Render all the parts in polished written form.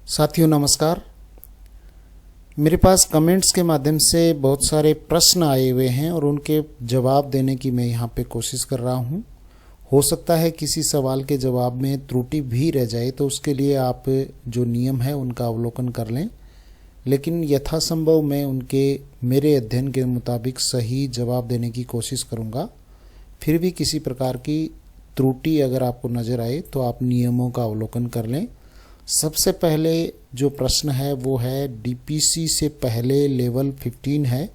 साथियों नमस्कार। मेरे पास कमेंट्स के माध्यम से बहुत सारे प्रश्न आए हुए हैं और उनके जवाब देने की मैं यहाँ पे कोशिश कर रहा हूँ। हो सकता है किसी सवाल के जवाब में त्रुटि भी रह जाए, तो उसके लिए आप जो नियम है उनका अवलोकन कर लें, लेकिन यथासंभव मैं उनके मेरे अध्ययन के मुताबिक सही जवाब देने की कोशिश करूँगा। फिर भी किसी प्रकार की त्रुटि अगर आपको नज़र आए तो आप नियमों का अवलोकन कर लें। सबसे पहले जो प्रश्न है वो है डीपीसी से पहले लेवल 15 है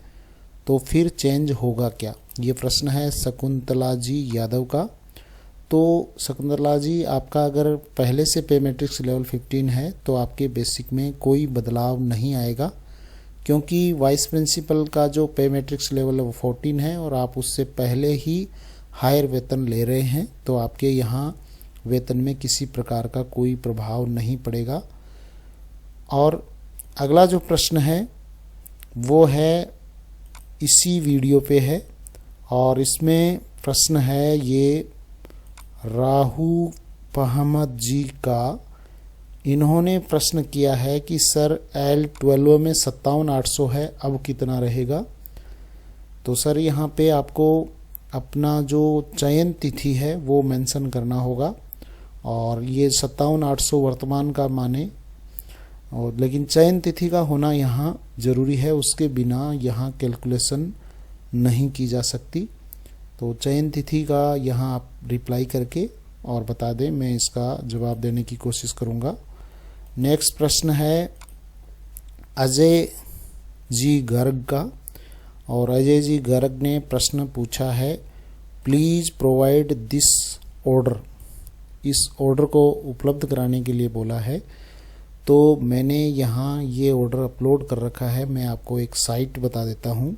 तो फिर चेंज होगा क्या। ये प्रश्न है शकुंतला जी यादव का। तो शकुंतला जी, आपका अगर पहले से पे मैट्रिक्स लेवल 15 है तो आपके बेसिक में कोई बदलाव नहीं आएगा, क्योंकि वाइस प्रिंसिपल का जो पे मैट्रिक्स लेवल 14 है और आप उससे पहले ही हायर वेतन ले रहे हैं, तो आपके यहाँ वेतन में किसी प्रकार का कोई प्रभाव नहीं पड़ेगा। और अगला जो प्रश्न है वो है इसी वीडियो पे है और इसमें प्रश्न है ये राहु पहमद जी का। इन्होंने प्रश्न किया है कि सर L12 में 57,800 है, अब कितना रहेगा। तो सर यहाँ पे आपको अपना जो चयन तिथि है वो मेंशन करना होगा और ये 57,800 वर्तमान का माने, और लेकिन चयन तिथि का होना यहाँ ज़रूरी है, उसके बिना यहाँ कैलकुलेशन नहीं की जा सकती। तो चयन तिथि का यहाँ आप रिप्लाई करके और बता दें, मैं इसका जवाब देने की कोशिश करूँगा। नेक्स्ट प्रश्न है अजय जी गर्ग का, और अजय जी गर्ग ने प्रश्न पूछा है प्लीज़ प्रोवाइड दिस ऑर्डर। इस ऑर्डर को उपलब्ध कराने के लिए बोला है। तो मैंने यहाँ ये ऑर्डर अपलोड कर रखा है। मैं आपको एक साइट बता देता हूँ।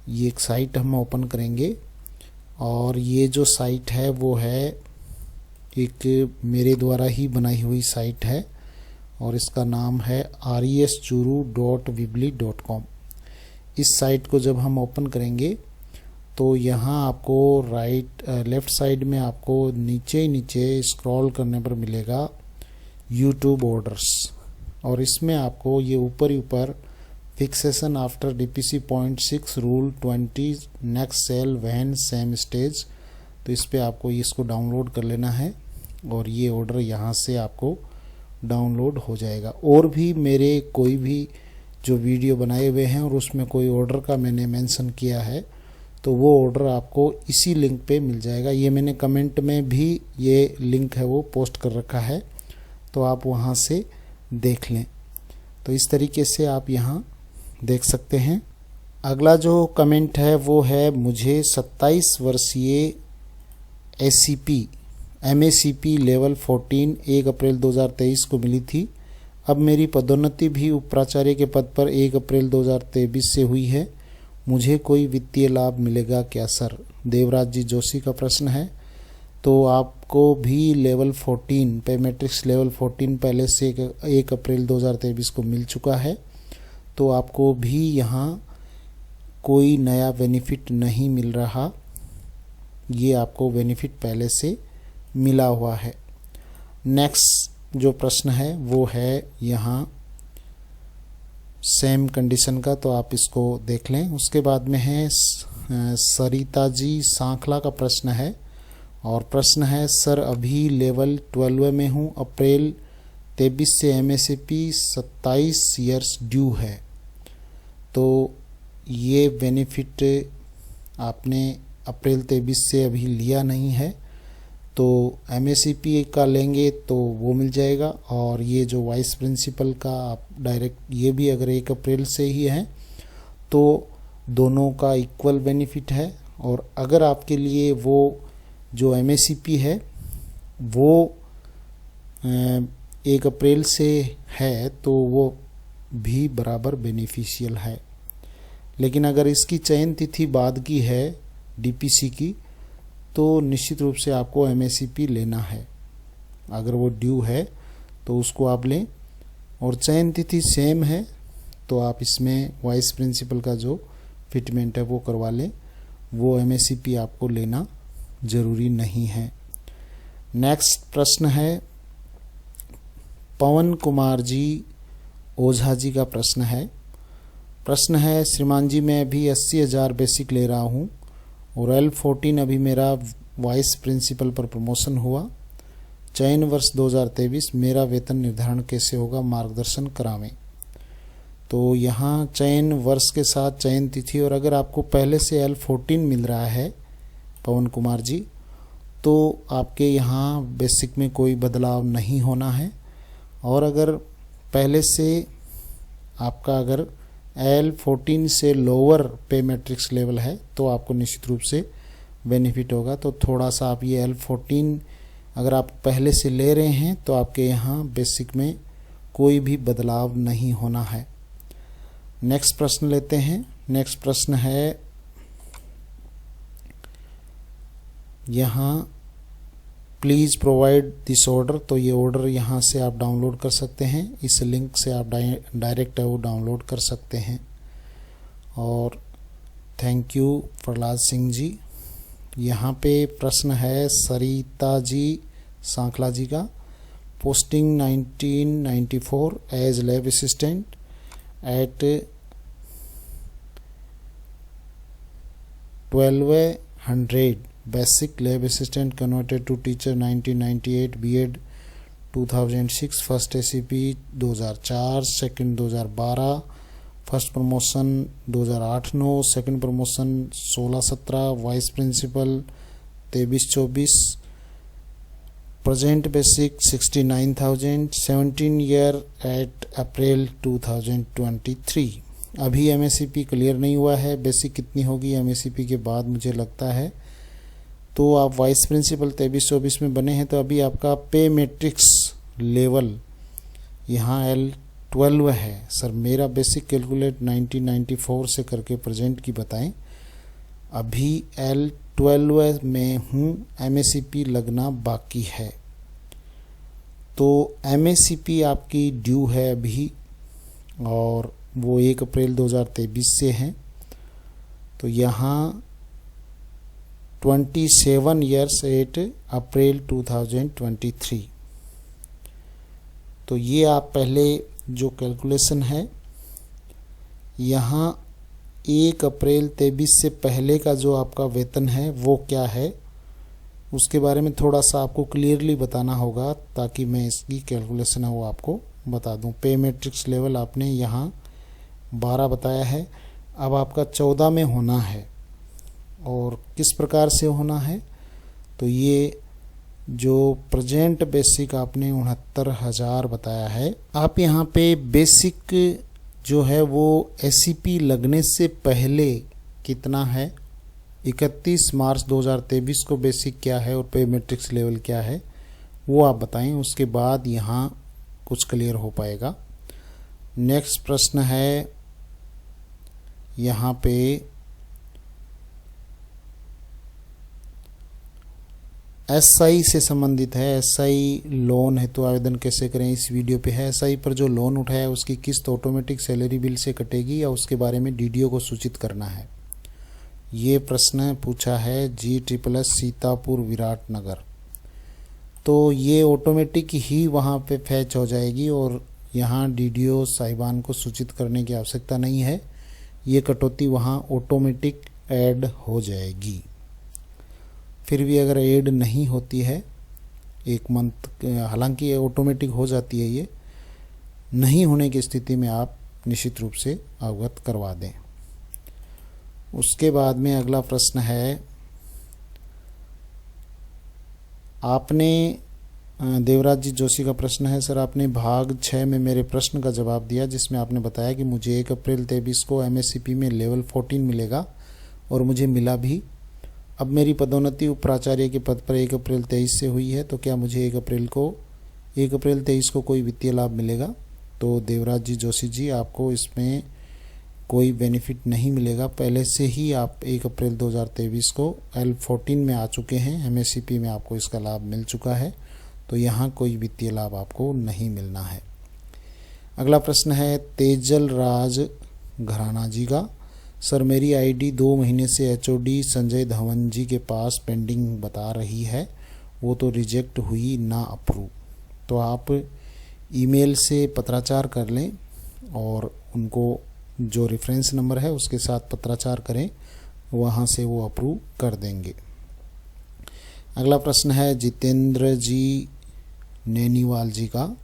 ये एक साइट हम ओपन करेंगे और ये जो साइट है वो है एक मेरे द्वारा ही बनाई हुई साइट है और इसका नाम है reschuru.weebly.com। इस साइट को जब हम ओपन करेंगे तो यहाँ आपको लेफ्ट साइड में आपको नीचे स्क्रॉल करने पर मिलेगा यूट्यूब ऑर्डर्स, और इसमें आपको ये ऊपर ही ऊपर fixation after DPC 0.6 rule 20 next cell when same stage, तो इस पर आपको इसको डाउनलोड कर लेना है और ये ऑर्डर यहाँ से आपको डाउनलोड हो जाएगा। और भी मेरे कोई भी जो वीडियो बनाए हुए हैं और उसमें कोई ऑर्डर का मैंने मेंशन किया है तो वो ऑर्डर आपको इसी लिंक पे मिल जाएगा। ये मैंने कमेंट में भी ये लिंक है वो पोस्ट कर रखा है, तो आप वहाँ से देख लें। तो इस तरीके से आप यहाँ देख सकते हैं। अगला जो कमेंट है वो है मुझे 27 वर्षीय MACP लेवल 14 1 अप्रैल 2023 को मिली थी। अब मेरी पदोन्नति भी उप प्राचार्य के पद पर 1 अप्रैल 2023 से हुई है। मुझे कोई वित्तीय लाभ मिलेगा क्या सर। देवराज जी जोशी का प्रश्न है। तो आपको भी लेवल 14 पे मैट्रिक्स लेवल 14 पहले से 1 अप्रैल 2023 को मिल चुका है, तो आपको भी यहाँ कोई नया बेनिफिट नहीं मिल रहा। ये आपको बेनिफिट पहले से मिला हुआ है। नेक्स्ट जो प्रश्न है वो है यहाँ सेम कंडीशन का, तो आप इसको देख लें। उसके बाद में है सरिता जी सांखला का प्रश्न है और प्रश्न है सर अभी लेवल 12 में हूँ, अप्रैल 23 से MACP 27 ईयर्स ड्यू है, तो ये बेनिफिट आपने अप्रैल 23 से अभी लिया नहीं है, तो MACP का लेंगे तो वो मिल जाएगा। और ये जो वाइस प्रिंसिपल का आप डायरेक्ट ये भी अगर 1 अप्रैल से ही है तो दोनों का इक्वल बेनिफिट है। और अगर आपके लिए वो जो MACP है वो 1 अप्रैल से है तो वो भी बराबर बेनिफिशियल है। लेकिन अगर इसकी चयन तिथि बाद की है DPC की, तो निश्चित रूप से आपको MACP लेना है। अगर वो ड्यू है तो उसको आप लें, और चयन तिथि सेम है तो आप इसमें वाइस प्रिंसिपल का जो फिटमेंट है वो करवा लें, वो MACP आपको लेना ज़रूरी नहीं है। नेक्स्ट प्रश्न है पवन कुमार जी ओझा जी का प्रश्न है श्रीमान जी, मैं अभी 80,000 बेसिक ले रहा हूँ और L14 अभी मेरा वाइस प्रिंसिपल पर प्रमोशन हुआ। चयन वर्ष 2023, मेरा वेतन निर्धारण कैसे होगा, मार्गदर्शन करावें। तो यहाँ चयन वर्ष के साथ चयन तिथि, और अगर आपको पहले से L14 मिल रहा है पवन कुमार जी, तो आपके यहाँ बेसिक में कोई बदलाव नहीं होना है। और अगर पहले से आपका अगर L14 से लोअर पे मैट्रिक्स लेवल है तो आपको निश्चित रूप से बेनिफिट होगा। तो थोड़ा सा आप ये L14 अगर आप पहले से ले रहे हैं तो आपके यहाँ बेसिक में कोई भी बदलाव नहीं होना है। नेक्स्ट प्रश्न लेते हैं। नेक्स्ट प्रश्न है यहाँ, प्लीज़ प्रोवाइड दिस ऑर्डर। तो ये ऑर्डर यहाँ से आप डाउनलोड कर सकते हैं, इस लिंक से आप डायरेक्ट वो डाउनलोड कर सकते हैं। और थैंक यू प्रहलाद सिंह जी। यहाँ पे प्रश्न है सरिता जी सांखला जी का, posting 1994 as lab assistant at 1200 basic lab assistant converted to teacher 1998 BEd 2006 first ACP 2004 second 2012 first promotion 2008-9 second promotion 16-17 vice principal 23-24 present basic 69,000 17 year at April 2023। अभी एमएससीपी क्लियर नहीं हुआ है, बेसिक कितनी होगी एमएससीपी के बाद मुझे लगता है। तो आप वाइस प्रिंसिपल 23-24 में बने हैं, तो अभी आपका पे मैट्रिक्स लेवल यहाँ L12 है। सर मेरा बेसिक कैलकुलेट 1994 से करके प्रेजेंट की बताएं, अभी L12 में हूँ, एमएससीपी लगना बाकी है। तो एमएससीपी आपकी ड्यू है अभी, और वो 1 अप्रैल 2023 से है। तो यहाँ 27 ईयर्स एट अप्रैल 2023। तो ये आप पहले जो कैलकुलेशन है यहाँ 1 अप्रैल 23 से पहले का जो आपका वेतन है वो क्या है, उसके बारे में थोड़ा सा आपको क्लियरली बताना होगा, ताकि मैं इसकी कैलकुलेशन है वो आपको बता दूं। पे मैट्रिक्स लेवल आपने यहाँ 12 बताया है, अब आपका 14 में होना है। और किस प्रकार से होना है, तो ये जो प्रेजेंट बेसिक आपने 69,000 बताया है, आप यहाँ पे बेसिक जो है वो एससीपी लगने से पहले कितना है, 31 मार्च 2023 को बेसिक क्या है और पे मैट्रिक्स लेवल क्या है वो आप बताएं, उसके बाद यहाँ कुछ क्लियर हो पाएगा। नेक्स्ट प्रश्न है यहाँ पे एसआई से संबंधित है। एसआई लोन है तो आवेदन कैसे करें, इस वीडियो पे है। एसआई पर जो लोन उठाया है उसकी किस्त ऑटोमेटिक सैलरी बिल से कटेगी या उसके बारे में डीडीओ को सूचित करना है। ये प्रश्न पूछा है G++ सीतापुर विराटनगर। तो ये ऑटोमेटिक ही वहाँ पे फैच हो जाएगी और यहाँ डीडीओ साहिबान को सूचित करने की आवश्यकता नहीं है, ये कटौती वहाँ ऑटोमेटिक ऐड हो जाएगी। फिर भी अगर ऐड नहीं होती है 1 मंथ, हालांकि ऑटोमेटिक हो जाती है, ये नहीं होने की स्थिति में आप निश्चित रूप से अवगत करवा दें। उसके बाद में अगला प्रश्न है, आपने देवराज जी जोशी का प्रश्न है, सर आपने भाग 6 में मेरे प्रश्न का जवाब दिया जिसमें आपने बताया कि मुझे 1 अप्रैल 23 को एमएससीपी में लेवल 14 मिलेगा और मुझे मिला भी। अब मेरी पदोन्नति उप प्राचार्य के पद पर 1 अप्रैल 23 से हुई है, तो क्या मुझे 1 अप्रैल 23 को कोई वित्तीय लाभ मिलेगा? तो देवराज जी जोशी जी, आपको इसमें कोई बेनिफिट नहीं मिलेगा। पहले से ही आप 1 अप्रैल 2023 को L14 में आ चुके हैं, एमएससीपी में आपको इसका लाभ मिल चुका है, तो यहाँ कोई वित्तीय लाभ आपको नहीं मिलना है। अगला प्रश्न है तेजल राज घराना जी का, सर मेरी आईडी 2 महीने से एचओडी संजय धवन जी के पास पेंडिंग बता रही है, वो तो रिजेक्ट हुई ना अप्रूव। तो आप ईमेल से पत्राचार कर लें और उनको जो रेफरेंस नंबर है उसके साथ पत्राचार करें, वहाँ से वो अप्रूव कर देंगे। अगला प्रश्न है जितेंद्र जी नैनीवाल जी का।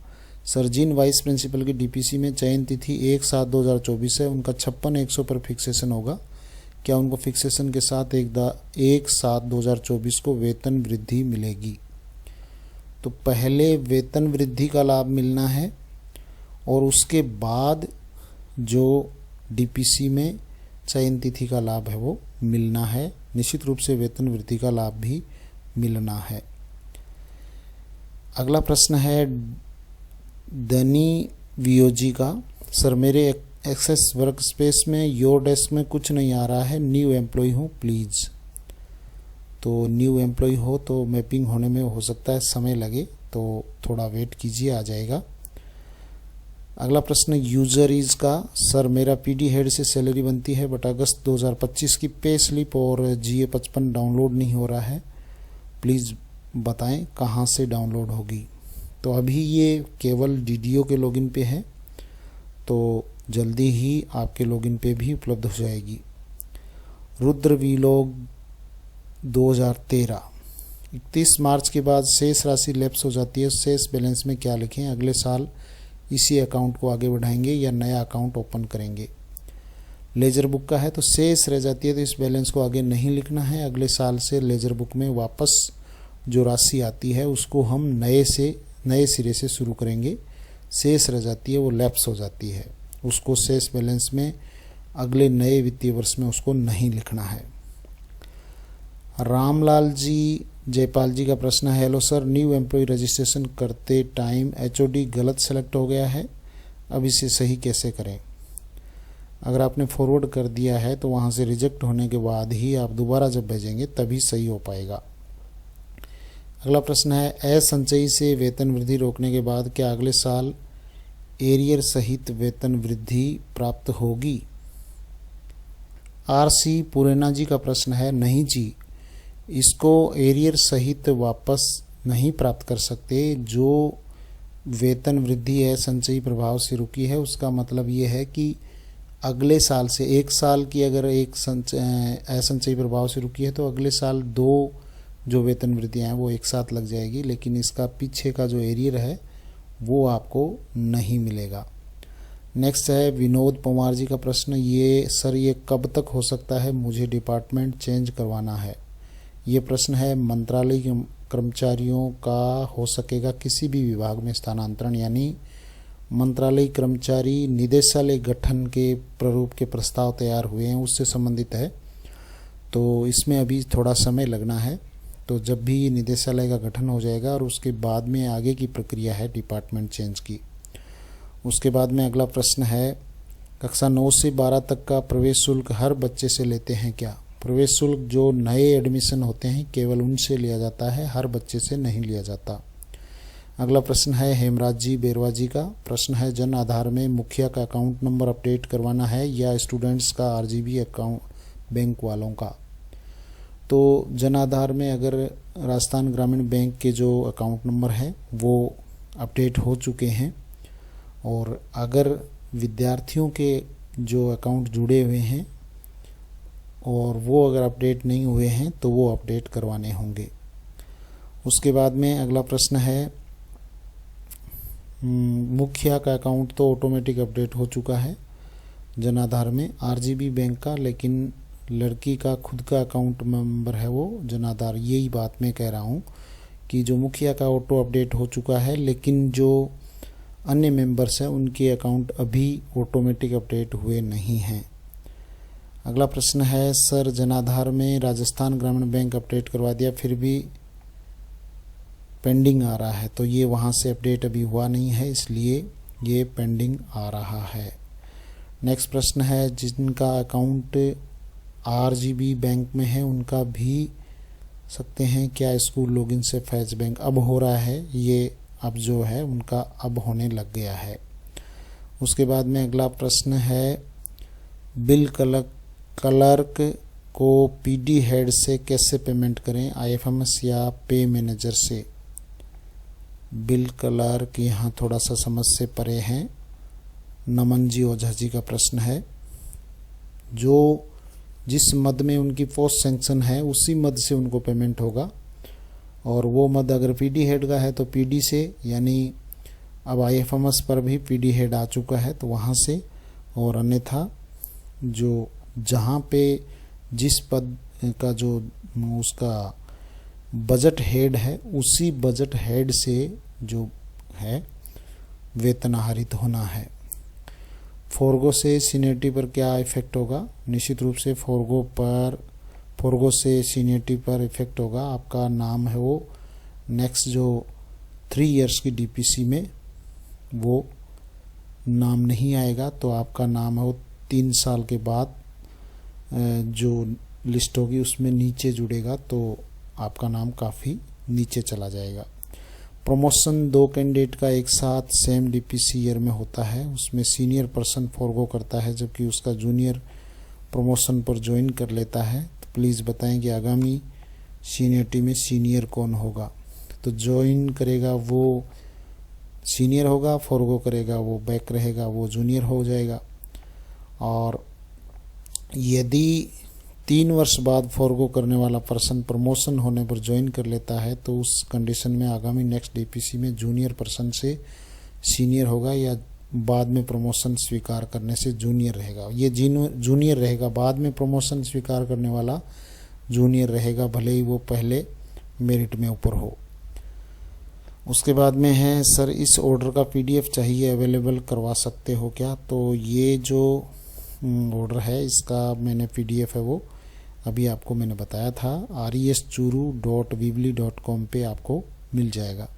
सर, जिन वाइस प्रिंसिपल की डीपीसी में चयन तिथि 1/7/2024 है, उनका 56,100 पर फिक्सेशन होगा। क्या उनको फिक्सेशन के साथ 1/7/2024 को वेतन वृद्धि मिलेगी? तो पहले वेतन वृद्धि का लाभ मिलना है और उसके बाद जो डीपीसी में चयन तिथि का लाभ है वो मिलना है। निश्चित रूप से वेतन वृद्धि का लाभ भी मिलना है। अगला प्रश्न है धनी वियोजी का। सर, मेरे एक्सेस वर्क स्पेस में योर डेस्क में कुछ नहीं आ रहा है, न्यू एम्प्लॉय हूँ प्लीज़। तो न्यू एम्प्लॉय हो तो मैपिंग होने में हो सकता है समय लगे, तो थोड़ा वेट कीजिए, आ जाएगा। अगला प्रश्न यूजर इज का। सर, मेरा पीडी हेड से सैलरी बनती है बट अगस्त 2025 की पे स्लिप और GA55 डाउनलोड नहीं हो रहा है, प्लीज़ बताएं कहाँ से डाउनलोड होगी। तो अभी ये केवल DDO के लॉगिन पे है, तो जल्दी ही आपके लॉगिन पे भी उपलब्ध हो जाएगी। रुद्र वीलॉग 2013। 31 मार्च के बाद शेष राशि लैप्स हो जाती है, शेष बैलेंस में क्या लिखें? अगले साल इसी अकाउंट को आगे बढ़ाएंगे या नया अकाउंट ओपन करेंगे? लेजर बुक का है तो शेष रह जाती है, तो इस बैलेंस को आगे नहीं लिखना है। अगले साल से लेजर बुक में वापस जो राशि आती है उसको हम नए सिरे से शुरू करेंगे। शेष रह जाती है वो लैप्स हो जाती है, उसको शेष बैलेंस में अगले नए वित्तीय वर्ष में उसको नहीं लिखना है। रामलाल जी जयपाल जी का प्रश्न है, hello sir, new employ registration करते टाइम HOD गलत सेलेक्ट हो गया है, अब इसे सही कैसे करें? अगर आपने फॉरवर्ड कर दिया है तो वहाँ से रिजेक्ट होने के बाद ही आप दोबारा जब भेजेंगे तभी सही हो पाएगा। अगला प्रश्न है असंचयी से वेतन वृद्धि रोकने के बाद क्या अगले साल एरियर सहित वेतन वृद्धि प्राप्त होगी? RC पुरेना जी का प्रश्न है, नहीं जी, इसको एरियर सहित वापस नहीं प्राप्त कर सकते। जो वेतन वृद्धि है संचयी प्रभाव से रुकी है, उसका मतलब ये है कि अगले साल से, एक साल की अगर एक असंचयी प्रभाव से रुकी है तो अगले साल 2 जो वेतन वृद्धियाँ हैं वो एक साथ लग जाएगी, लेकिन इसका पीछे का जो एरियर है वो आपको नहीं मिलेगा। नेक्स्ट है विनोद पवार जी का प्रश्न, ये सर ये कब तक हो सकता है, मुझे डिपार्टमेंट चेंज करवाना है। ये प्रश्न है मंत्रालय के कर्मचारियों का हो सकेगा किसी भी विभाग में स्थानांतरण, यानी मंत्रालय कर्मचारी निदेशालय गठन के प्रारूप के प्रस्ताव तैयार हुए हैं उससे संबंधित है, तो इसमें अभी थोड़ा समय लगना है। तो जब भी निदेशालय का गठन हो जाएगा और उसके बाद में आगे की प्रक्रिया है डिपार्टमेंट चेंज की। उसके बाद में अगला प्रश्न है कक्षा 9 से 12 तक का प्रवेश शुल्क हर बच्चे से लेते हैं क्या? प्रवेश शुल्क जो नए एडमिशन होते हैं केवल उनसे लिया जाता है, हर बच्चे से नहीं लिया जाता। अगला प्रश्न है हेमराज जी बेरवा जी का प्रश्न है जन आधार में मुखिया का अकाउंट नंबर अपडेट करवाना है या स्टूडेंट्स का RGB अकाउंट बैंक वालों का? तो जन आधार में अगर राजस्थान ग्रामीण बैंक के जो अकाउंट नंबर है वो अपडेट हो चुके हैं, और अगर विद्यार्थियों के जो अकाउंट जुड़े हुए हैं और वो अगर अपडेट नहीं हुए हैं तो वो अपडेट करवाने होंगे। उसके बाद में अगला प्रश्न है मुखिया का अकाउंट तो ऑटोमेटिक अपडेट हो चुका है जन आधार में RGB बैंक का, लेकिन लड़की का खुद का अकाउंट नंबर है वो जन आधार, यही बात मैं कह रहा हूँ कि जो मुखिया का ऑटो अपडेट हो चुका है, लेकिन जो अन्य मेंबर्स हैं उनके अकाउंट अभी ऑटोमेटिक अपडेट हुए नहीं हैं। अगला प्रश्न है सर जनाधार में राजस्थान ग्रामीण बैंक अपडेट करवा दिया फिर भी पेंडिंग आ रहा है, तो ये वहाँ से अपडेट अभी हुआ नहीं है इसलिए ये पेंडिंग आ रहा है। नेक्स्ट प्रश्न है जिनका अकाउंट RGB बैंक में है उनका भी सकते हैं क्या स्कूल लॉगिन से फैज बैंक? अब हो रहा है ये, अब जो है उनका अब होने लग गया है। उसके बाद में अगला प्रश्न है बिल क्लर्क को PD हेड से कैसे पेमेंट करें, IFMS या पे मैनेजर से? बिल क्लर्क यहाँ थोड़ा सा समझ से परे हैं। नमन जी ओझा जी का प्रश्न है, जो जिस मद में उनकी पोस्ट सैंक्शन है उसी मद से उनको पेमेंट होगा, और वो मद अगर पीडी हेड का है तो पीडी से, यानी अब आईएफएमएस पर भी पीडी हेड आ चुका है तो वहाँ से, और अन्यथा जो जहाँ पे जिस पद का जो उसका बजट हेड है उसी बजट हेड से जो है वेतन आहरित होना है। फोरगो से सीनियरिटी पर क्या इफेक्ट होगा? निश्चित रूप से फोरगो से सीनियरिटी पर इफेक्ट होगा। आपका नाम है वो नेक्स्ट जो 3 इयर्स की डीपीसी में वो नाम नहीं आएगा, तो आपका नाम है वो 3 साल के बाद जो लिस्ट होगी उसमें नीचे जुड़ेगा, तो आपका नाम काफ़ी नीचे चला जाएगा। प्रमोशन 2 कैंडिडेट का एक साथ सेम डीपीसी ईयर में होता है, उसमें सीनियर पर्सन फोरगो करता है जबकि उसका जूनियर प्रमोशन पर ज्वाइन कर लेता है। तो प्लीज़ बताएं कि आगामी सीनियरिटी में सीनियर कौन होगा? तो ज्वाइन करेगा वो सीनियर होगा, फोरगो करेगा वो बैक रहेगा, वो जूनियर हो जाएगा। और यदि 3 वर्ष बाद फोरगो करने वाला पर्सन प्रमोशन होने पर ज्वाइन कर लेता है तो उस कंडीशन में आगामी नेक्स्ट डीपीसी में जूनियर पर्सन से सीनियर होगा, या बाद में प्रमोशन स्वीकार करने से जूनियर रहेगा। ये जूनियर रहेगा, बाद में प्रमोशन स्वीकार करने वाला जूनियर रहेगा, भले ही वो पहले मेरिट में ऊपर हो। उसके बाद में है, सर इस ऑर्डर का पीडीएफ चाहिए, अवेलेबल करवा सकते हो क्या? तो ये जो ऑर्डर है इसका मैंने पीडीएफ है वो अभी आपको मैंने बताया था, reschuru.weebly.com पे आपको मिल जाएगा।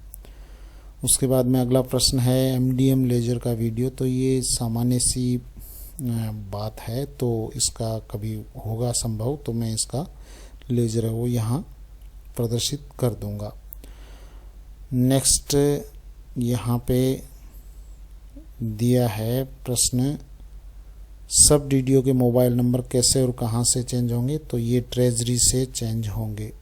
उसके बाद में अगला प्रश्न है एमडीएम लेजर का वीडियो। तो ये सामान्य सी बात है, तो इसका कभी होगा संभव तो मैं इसका लेजर है वो यहाँ प्रदर्शित कर दूंगा। नेक्स्ट यहाँ पे दिया है प्रश्न, सब डीडीओ के मोबाइल नंबर कैसे और कहाँ से चेंज होंगे? तो ये ट्रेजरी से चेंज होंगे।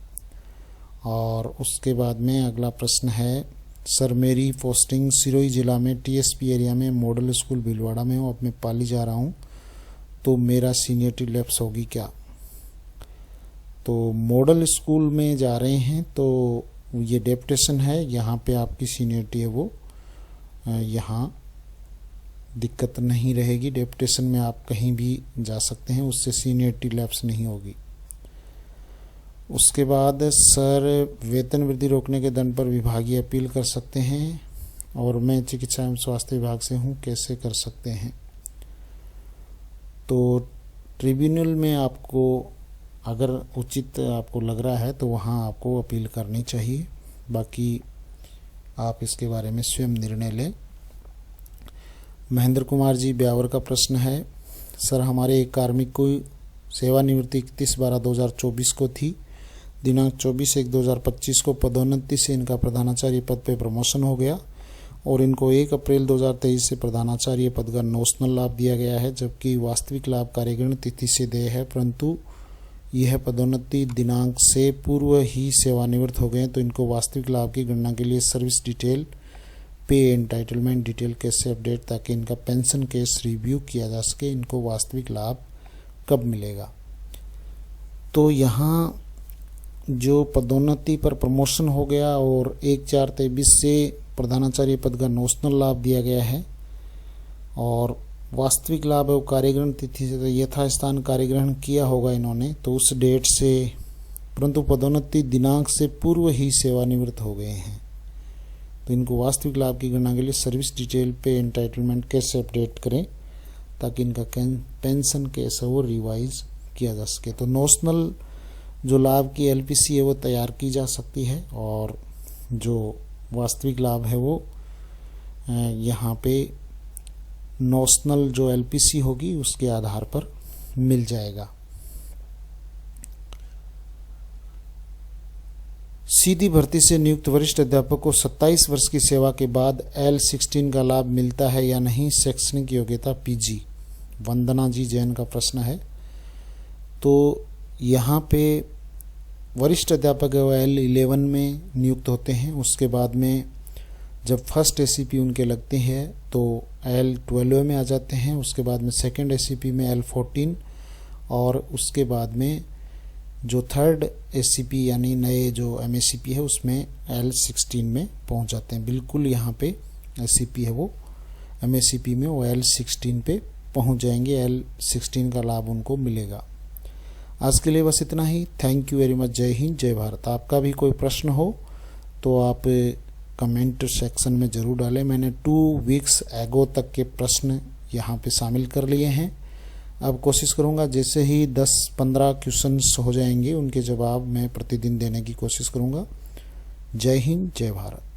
और उसके बाद में अगला प्रश्न है, सर मेरी पोस्टिंग सिरोही जिला में टीएसपी एरिया में मॉडल स्कूल भीलवाड़ा में हूँ, अब मैं पाली जा रहा हूँ, तो मेरा सीनियरिटी लैप्स होगी क्या? तो मॉडल स्कूल में जा रहे हैं तो ये डेप्टेशन है, यहाँ पे आपकी सीनियरिटी है वो यहाँ दिक्कत नहीं रहेगी। डेप्टेशन में आप कहीं भी जा सकते हैं, उससे सीनियरिटी लैप्स नहीं होगी। उसके बाद सर वेतन वृद्धि रोकने के दंड पर विभागीय अपील कर सकते हैं, और मैं चिकित्सा एवं स्वास्थ्य विभाग से हूँ, कैसे कर सकते हैं? तो ट्रिब्यूनल में आपको अगर उचित आपको लग रहा है तो वहाँ आपको अपील करनी चाहिए, बाकी आप इसके बारे में स्वयं निर्णय लें। महेंद्र कुमार जी ब्यावर का प्रश्न है, सर हमारे एक कार्मिक को सेवानिवृत्ति 31/12/2024 को थी, दिनांक 24/1/2025 को पदोन्नति से इनका प्रधानाचार्य पद पे प्रमोशन हो गया और इनको 1 अप्रैल 2023 से प्रधानाचार्य पद का नोशनल लाभ दिया गया है, जबकि वास्तविक लाभ कार्यगण तिथि से देय है, परंतु यह पदोन्नति दिनांक से पूर्व ही सेवानिवृत्त हो गए, तो इनको वास्तविक लाभ की गणना के लिए सर्विस डिटेल, पे एंटाइटलमेंट डिटेल कैसे अपडेट, ताकि इनका पेंशन केस रिव्यू किया जा सके, इनको वास्तविक लाभ कब मिलेगा? तो यहाँ जो पदोन्नति पर प्रमोशन हो गया और 1/4/23 से प्रधानाचार्य पद का नोशनल लाभ दिया गया है, और वास्तविक लाभ है वो कार्यग्रहण तिथि से यथास्थान कार्यग्रहण किया होगा इन्होंने, तो उस डेट से, परंतु पदोन्नति दिनांक से पूर्व ही सेवानिवृत्त हो गए हैं, तो इनको वास्तविक लाभ की गणना के लिए सर्विस डिटेल पे एंटाइटलमेंट कैसे अपडेट करें ताकि इनका पेंशन कैसे वो रिवाइज किया जा सके। तो नोशनल जो लाभ की एलपीसी है वो तैयार की जा सकती है, और जो वास्तविक लाभ है वो यहाँ पे नोशनल जो एलपीसी होगी उसके आधार पर मिल जाएगा। सीधी भर्ती से नियुक्त वरिष्ठ अध्यापक को 27 वर्ष की सेवा के बाद L16 का लाभ मिलता है या नहीं? शैक्षणिक योग्यता पीजी। वंदना जी जैन का प्रश्न है। तो यहाँ पे वरिष्ठ अध्यापक L11 में नियुक्त होते हैं, उसके बाद में जब फर्स्ट एसीपी उनके लगते हैं तो L12 में आ जाते हैं, उसके बाद में सेकंड एसीपी में L14 और उसके बाद में जो थर्ड एसीपी यानी नए जो एमएसीपी है उसमें L16 में पहुंच जाते हैं। बिल्कुल यहाँ पे एसीपी है वो एमएसीपी में वो L16 पे पहुंच जाएंगे, L16 का लाभ उनको मिलेगा। आज के लिए बस इतना ही। Thank you very much. जय हिंद, जय भारत। आपका भी कोई प्रश्न हो तो आप कमेंट सेक्शन में ज़रूर डालें। मैंने 2 वीक्स एगो तक के प्रश्न यहाँ पे शामिल कर लिए हैं। अब कोशिश करूँगा जैसे ही 10-15 क्वेश्चंस हो जाएंगे उनके जवाब मैं प्रतिदिन देने की कोशिश करूँगा। जय हिंद, जय भारत।